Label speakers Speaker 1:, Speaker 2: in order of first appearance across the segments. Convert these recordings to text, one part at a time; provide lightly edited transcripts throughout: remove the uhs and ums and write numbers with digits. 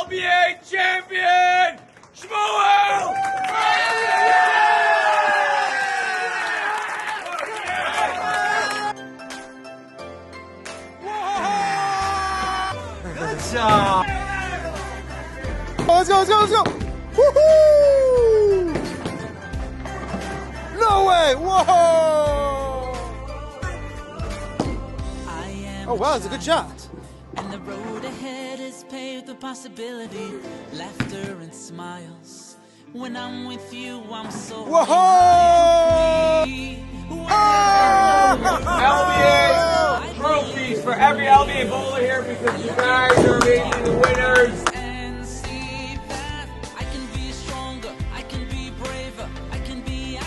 Speaker 1: LBA champion, Shmuel! Good job!
Speaker 2: Let's go, let's go, let's go! Woohoo! No way! Whoa! Oh wow, that's a good shot.
Speaker 3: And the road ahead is paved with possibility, laughter and smiles. When I'm with you, I'm so
Speaker 2: Whoa!
Speaker 1: LBA trophies for every LBA bowler here because you guys are amazing, the winners.
Speaker 3: And see that I can be stronger, I can be braver, I can be.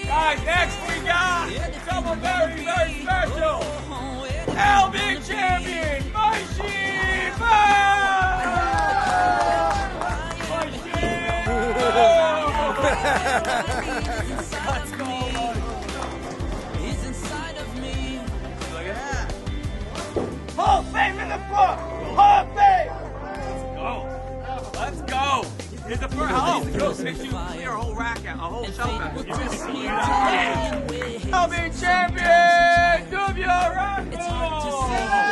Speaker 1: Guys, next we got someone very, very special. LBA champion,
Speaker 3: Let's go. Is inside of me.
Speaker 1: Look at that. Hall of Fame in the book. Hall of Fame. Let's go. Is the first? Oh, makes you clear a whole rack out, a whole shelf out. LBA champion, W Rifle.